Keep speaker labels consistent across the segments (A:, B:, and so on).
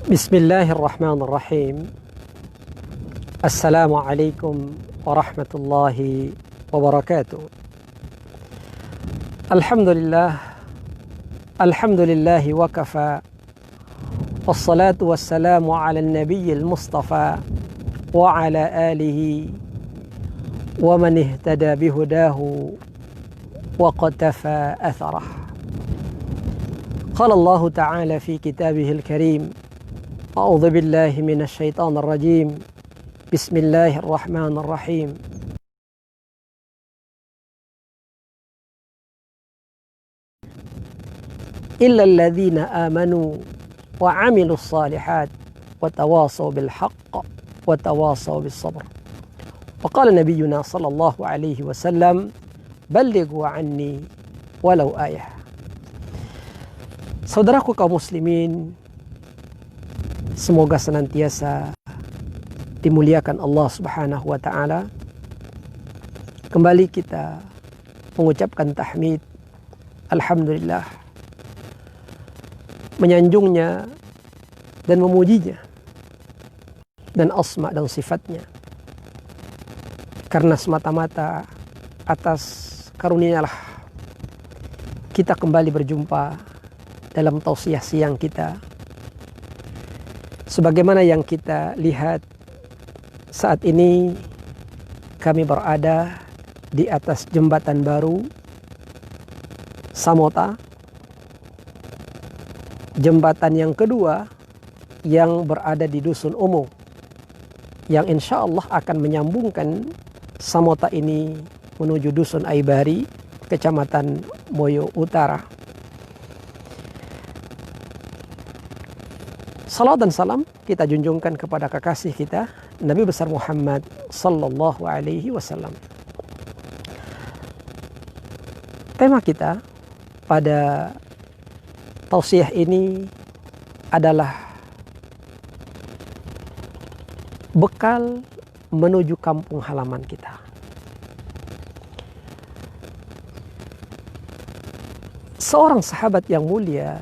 A: Bismillahirrahmanirrahim. Assalamualaikum warahmatullahi wabarakatuh. Alhamdulillahi wa kafa. Wassalatu wassalamu ala nabiyil mustafa wa ala alihi wa man ihtada bihudahu wa qatafa atharah. Qala Allah ta'ala fi kitabihil karim. A'udzu billahi minasy syaithanir rajim. Bismillahirrahmanirrahim. Illal ladzina amanu wa 'amilus shalihat wa tawasaw bil haqq wa tawasaw bis sabr. Wa qala nabiyyuna sallallahu alaihi wasallam, ballighu 'anni walau ayah. Saudaraku kaum muslimin, semoga senantiasa dimuliakan Allah Subhanahu wa ta'ala. Kembali kita mengucapkan tahmid, alhamdulillah, menyanjungnya dan memujinya dan asma dan sifatnya, karena semata-mata atas karunia-Nya kita kembali berjumpa dalam tausiah siang kita. Sebagaimana yang kita lihat saat ini, kami berada di atas jembatan baru Samota, jembatan yang kedua yang berada di Dusun Omo, yang insya Allah akan menyambungkan Samota ini menuju Dusun Aibari, Kecamatan Moyo Utara. Salam dan salam kita junjungkan kepada kekasih kita, Nabi besar Muhammad sallallahu alaihi wasallam. Tema kita pada tausiah ini adalah bekal menuju kampung halaman kita. Seorang sahabat yang mulia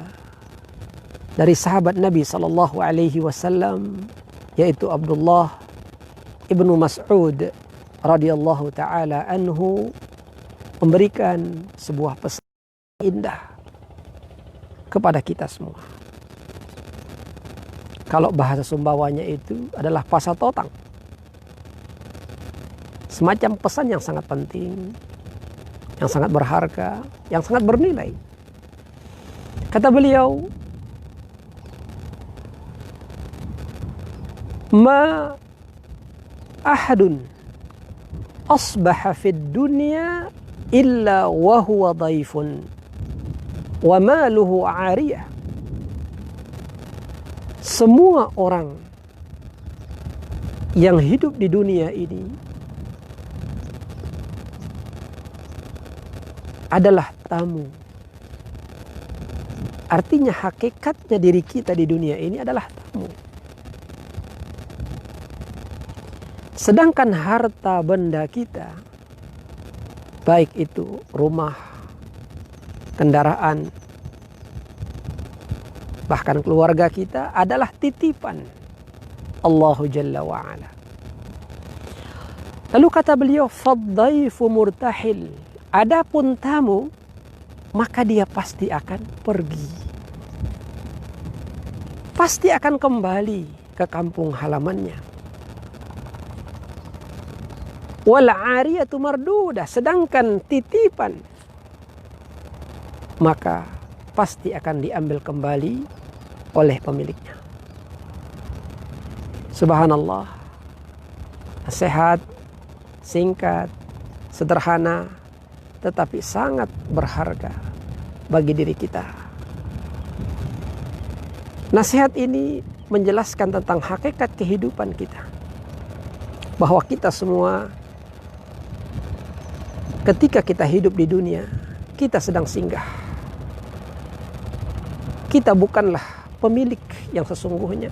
A: dari sahabat Nabi sallallahu alaihi wasallam, yaitu Abdullah ibnu Mas'ud radhiyallahu taala anhu, memberikan sebuah pesan indah kepada kita semua. Kalau bahasa Sumbawanya itu adalah pasatotang, semacam pesan yang sangat penting, yang sangat berharga, yang sangat bernilai. Kata beliau, ma ahadun asbaha fid dunya illa wa huwa dhaifun wa maluhu 'ariyah. Semua orang yang hidup di dunia ini adalah tamu. Artinya hakikatnya diri kita di dunia ini adalah tamu. Sedangkan harta benda kita, baik itu rumah, kendaraan, bahkan keluarga kita, adalah titipan Allah Jalla wa'ala. Lalu kata beliau, faddaifu murtahil. Adapun tamu, maka dia pasti akan pergi, pasti akan kembali ke kampung halamannya. Wal 'ariyatu mardudah, sedangkan titipan maka pasti akan diambil kembali oleh pemiliknya. Subhanallah. Sehat, singkat, sederhana, tetapi sangat berharga bagi diri kita. Nasihat ini menjelaskan tentang hakikat kehidupan kita, bahwa kita semua ketika kita hidup di dunia, kita sedang singgah. Kita bukanlah pemilik yang sesungguhnya.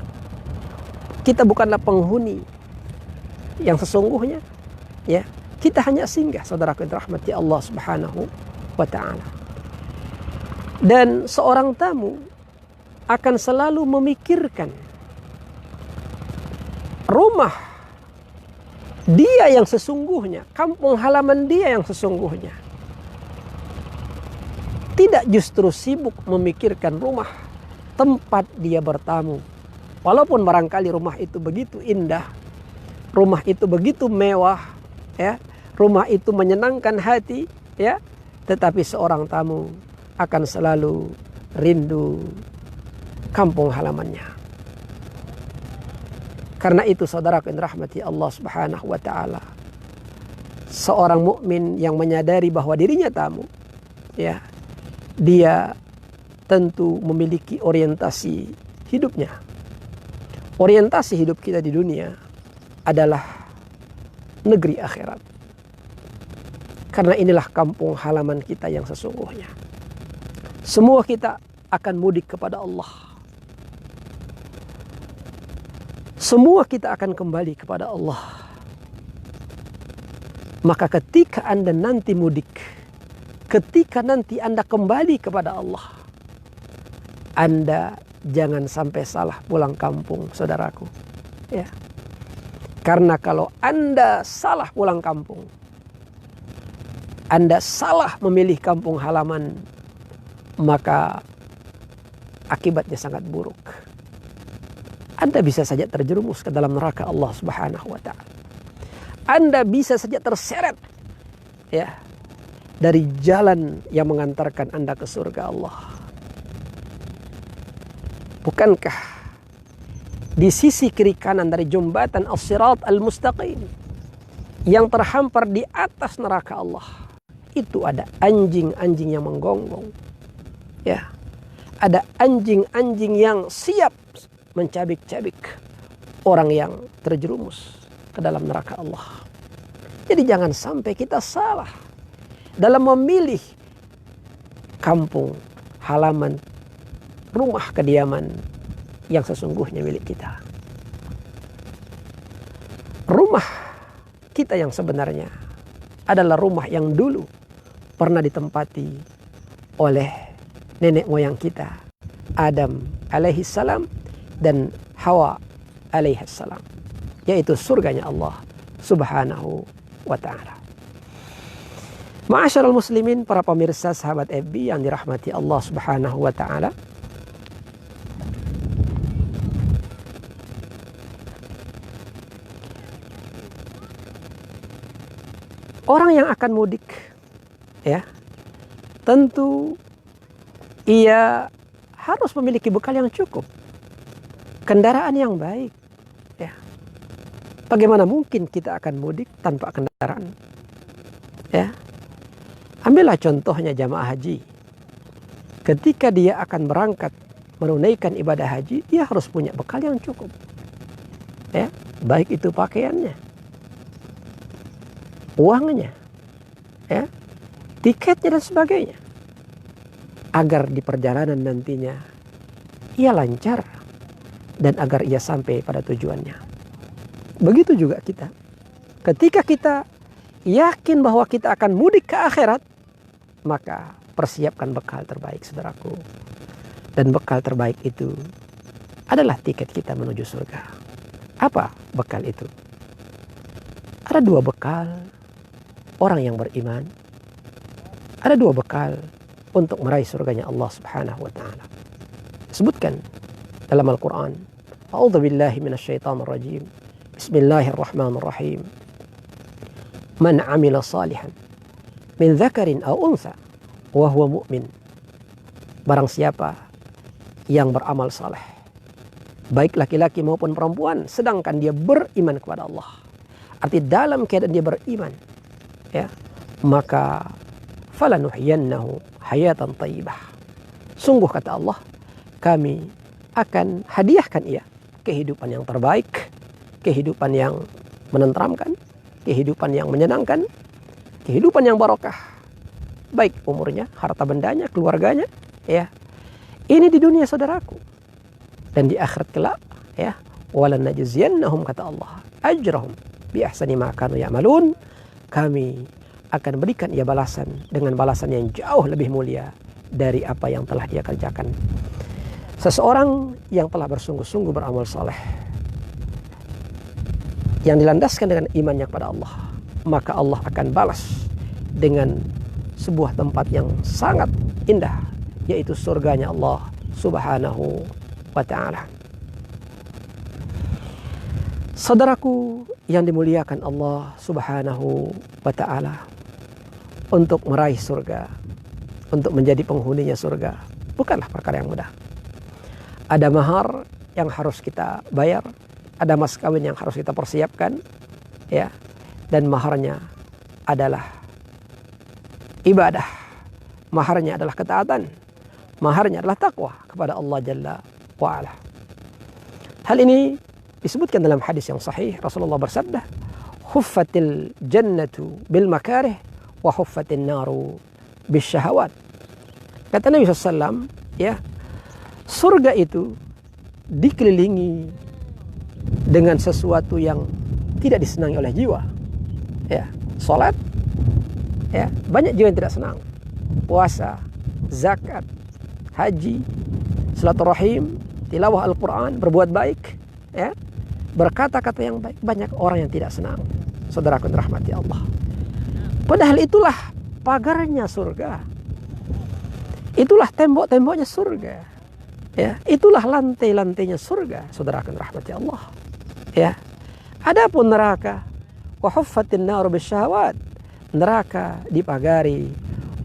A: Kita bukanlah penghuni yang sesungguhnya. Ya, kita hanya singgah, saudaraku yang dirahmati Allah Subhanahu wa ta'ala. Dan seorang tamu akan selalu memikirkan rumah dia yang sesungguhnya, kampung halaman dia yang sesungguhnya. Tidak justru sibuk memikirkan rumah tempat dia bertamu. Walaupun barangkali rumah itu begitu indah, rumah itu begitu mewah, ya, rumah itu menyenangkan hati, ya, tetapi seorang tamu akan selalu rindu kampung halamannya. Karena itu saudaraku yang dirahmati Allah Subhanahu wa taala, seorang mukmin yang menyadari bahwa dirinya tamu, ya, dia tentu memiliki orientasi hidupnya. Orientasi hidup kita di dunia adalah negeri akhirat. Karena inilah kampung halaman kita yang sesungguhnya. Semua kita akan mudik kepada Allah. Semua kita akan kembali kepada Allah. Maka ketika Anda nanti mudik, ketika nanti Anda kembali kepada Allah, Anda jangan sampai salah pulang kampung, saudaraku. Ya. Karena kalau Anda salah pulang kampung, Anda salah memilih kampung halaman, maka akibatnya sangat buruk. Anda bisa saja terjerumus ke dalam neraka Allah Subhanahu wa taala. Anda bisa saja terseret, ya, dari jalan yang mengantarkan Anda ke surga Allah. Bukankah di sisi kiri kanan dari jembatan As-Sirat Al-Mustaqim yang terhampar di atas neraka Allah, itu ada anjing-anjing yang menggonggong, ya, ada anjing-anjing yang siap mencabik-cabik orang yang terjerumus ke dalam neraka Allah. Jadi jangan sampai kita salah dalam memilih kampung halaman, rumah kediaman yang sesungguhnya milik kita. Rumah kita yang sebenarnya adalah rumah yang dulu pernah ditempati oleh nenek moyang kita, Adam alaihissalam dan Hawa alaihissalam, yaitu surganya Allah Subhanahu wa ta'ala. Ma'asyiral muslimin, para pemirsa sahabat FB yang dirahmati Allah Subhanahu wa ta'ala, orang yang akan mudik, ya, tentu ia harus memiliki bekal yang cukup, kendaraan yang baik, ya. Bagaimana mungkin kita akan mudik tanpa kendaraan, ya? Ambillah contohnya jamaah haji. Ketika dia akan berangkat menunaikan ibadah haji, dia harus punya bekal yang cukup, ya, baik itu pakaiannya, uangnya, ya, tiketnya dan sebagainya, agar di perjalanan nantinya ia lancar dan agar ia sampai pada tujuannya. Begitu juga kita. Ketika kita yakin bahwa kita akan mudik ke akhirat, maka persiapkan bekal terbaik, saudaraku. Dan bekal terbaik itu adalah tiket kita menuju surga. Apa bekal itu? Ada dua bekal orang yang beriman. Ada dua bekal untuk meraih surganya Allah Subhanahu wa ta'ala. Sebutkan dalam Al-Quran, A'udzu billahi minasyaitonir rajim. Bismillahirrahmanirrahim. Man 'amila salihan min dzakarin aw untha wa huwa mu'min. Barang siapa yang beramal saleh, baik laki-laki maupun perempuan, sedangkan dia beriman kepada Allah. Arti dalam keadaan dia beriman, ya, maka falanuhyiyannahu hayatan thayyibah. Sungguh kata Allah, kami akan hadiahkan ia kehidupan yang terbaik, kehidupan yang menenteramkan, kehidupan yang menyenangkan, kehidupan yang barokah, baik umurnya, harta bendanya, keluarganya, ya. Ini di dunia, saudaraku. Dan di akhirat kelak, ya, walan najziyannahum, kata Allah, ajrahum bi ahsani ma kanu ya'malun. Kami akan berikan ia balasan dengan balasan yang jauh lebih mulia dari apa yang telah dia kerjakan. Seseorang yang telah bersungguh-sungguh beramal saleh, yang dilandaskan dengan imannya kepada Allah, maka Allah akan balas dengan sebuah tempat yang sangat indah, yaitu surganya Allah Subhanahu wa ta'ala. Saudaraku yang dimuliakan Allah Subhanahu wa ta'ala, untuk meraih surga, untuk menjadi penghuninya surga, bukanlah perkara yang mudah. Ada mahar yang harus kita bayar, ada mas kawin yang harus kita persiapkan, ya. Dan maharnya adalah ibadah, maharnya adalah ketaatan, maharnya adalah takwa kepada Allah Jalla wa'ala. Hal ini disebutkan dalam hadis yang sahih. Rasulullah bersabda, huffatil jannatu bil makarih wa huffatin naru bis syahawat. Kata Nabi SAW, ya, surga itu dikelilingi dengan sesuatu yang tidak disenangi oleh jiwa, ya. Salat, ya, banyak jiwa yang tidak senang. Puasa, zakat, haji, silaturahim, tilawah Al-Quran, berbuat baik, ya, berkata-kata yang baik, banyak orang yang tidak senang. Saudaraku dirahmati Allah, padahal itulah pagarnya surga, itulah tembok-temboknya surga, ya, itulah lantai-lantainya surga. Saudaraku dirahmati Allah, ya. Adapun neraka, wa huffatin naru bisyahawat, neraka dipagari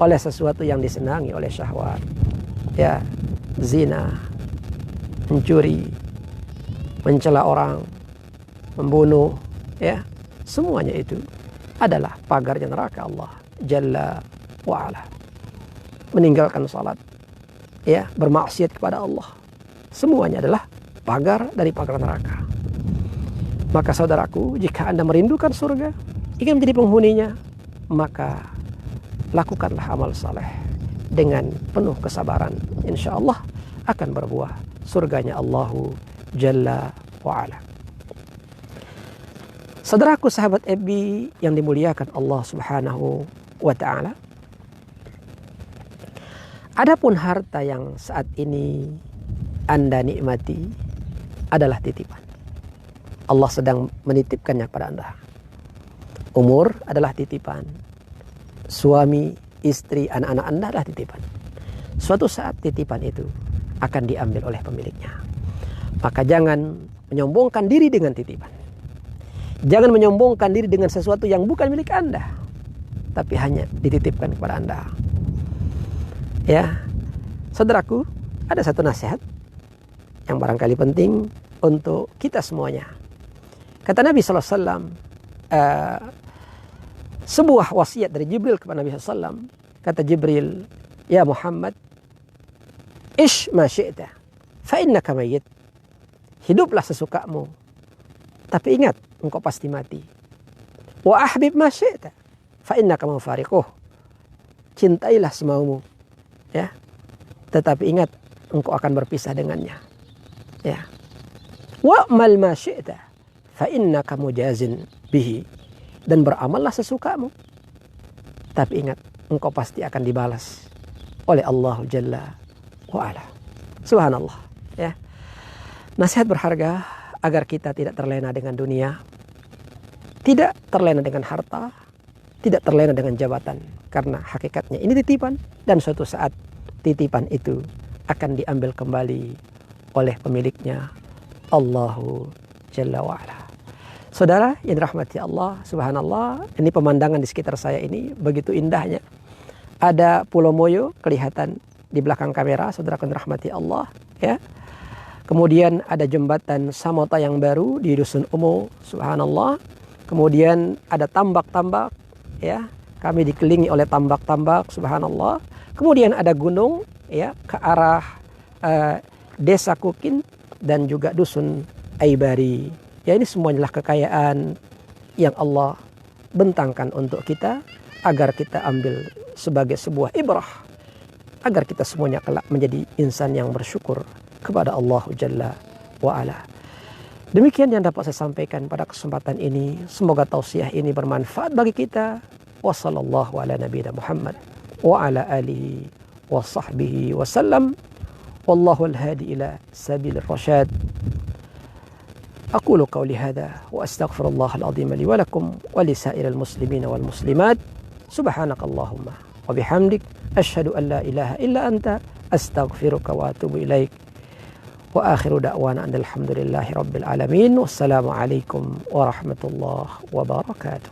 A: oleh sesuatu yang disenangi oleh syahwat, ya, zina, mencuri, mencela orang, membunuh, ya, semuanya itu adalah pagarnya neraka Allah Jalla wa'ala. Meninggalkan salat, ya, bermaksiat kepada Allah, semuanya adalah pagar dari pagar neraka. Maka saudaraku, jika Anda merindukan surga, ingin menjadi penghuninya, maka lakukanlah amal saleh dengan penuh kesabaran. Insya Allah akan berbuah surganya Allahu Jalla wa'ala. Saudaraku, sahabat Ebi yang dimuliakan Allah Subhanahu wa ta'ala, adapun harta yang saat ini Anda nikmati adalah titipan. Allah sedang menitipkannya kepada Anda. Umur adalah titipan. Suami, istri, anak-anak Anda adalah titipan. Suatu saat titipan itu akan diambil oleh pemiliknya. Maka jangan menyombongkan diri dengan titipan. Jangan menyombongkan diri dengan sesuatu yang bukan milik Anda, tapi hanya dititipkan kepada Anda. Ya, saudaraku, ada satu nasihat yang barangkali penting untuk kita semuanya. Kata Nabi SAW, sebuah wasiat dari Jibril kepada Nabi SAW. Kata Jibril, ya Muhammad, ish ma syi'ta, fa innaka mayyit. Hiduplah sesukamu, tapi ingat, engkau pasti mati. Wa ahbib ma syi'ta, fa innaka mufariquh. Cintailah semaumu, ya, tetapi ingat, engkau akan berpisah dengannya. Ya. Wa mal ma syi'ta, fa innaka mujazin bihi. Dan beramallah sesukamu, tapi ingat, engkau pasti akan dibalas oleh Allah Jalla wa'ala. Subhanallah, ya. Nasihat berharga agar kita tidak terlena dengan dunia, tidak terlena dengan harta, tidak terlena dengan jabatan, karena hakikatnya ini titipan, dan suatu saat titipan itu akan diambil kembali oleh pemiliknya, Allahu Jalla wa'ala. Saudara yang dirahmati Allah, subhanallah, ini pemandangan di sekitar saya ini begitu indahnya. Ada Pulau Moyo kelihatan di belakang kamera, saudara yang dirahmati Allah, ya. Kemudian ada jembatan Samota yang baru di Dusun Umo, subhanallah. Kemudian ada tambak-tambak, ya. Kami dikelilingi oleh tambak-tambak, subhanallah. Kemudian ada gunung, ya, ke arah Desa Kukin dan juga Dusun Aibari. Ya, ini semuanya adalah kekayaan yang Allah bentangkan untuk kita agar kita ambil sebagai sebuah ibrah, agar kita semuanya kelak menjadi insan yang bersyukur kepada Allah Jalla wa'ala. Demikian yang dapat saya sampaikan pada kesempatan ini. Semoga tausiah ini bermanfaat bagi kita. Wassallallahu ala nabiyina Muhammad wa ala alihi wa sahbihi wasallam. Wallahu al-hadi ila sabilir rasyad. أقول قولي هذا وأستغفر الله العظيم لي ولكم ولسائر المسلمين والمسلمات. سبحانك اللهم وبحمدك أشهد أن لا إله إلا أنت أستغفرك وأتوب إليك. وآخر دعوانا أن الحمد لله رب العالمين والسلام عليكم ورحمة الله وبركاته.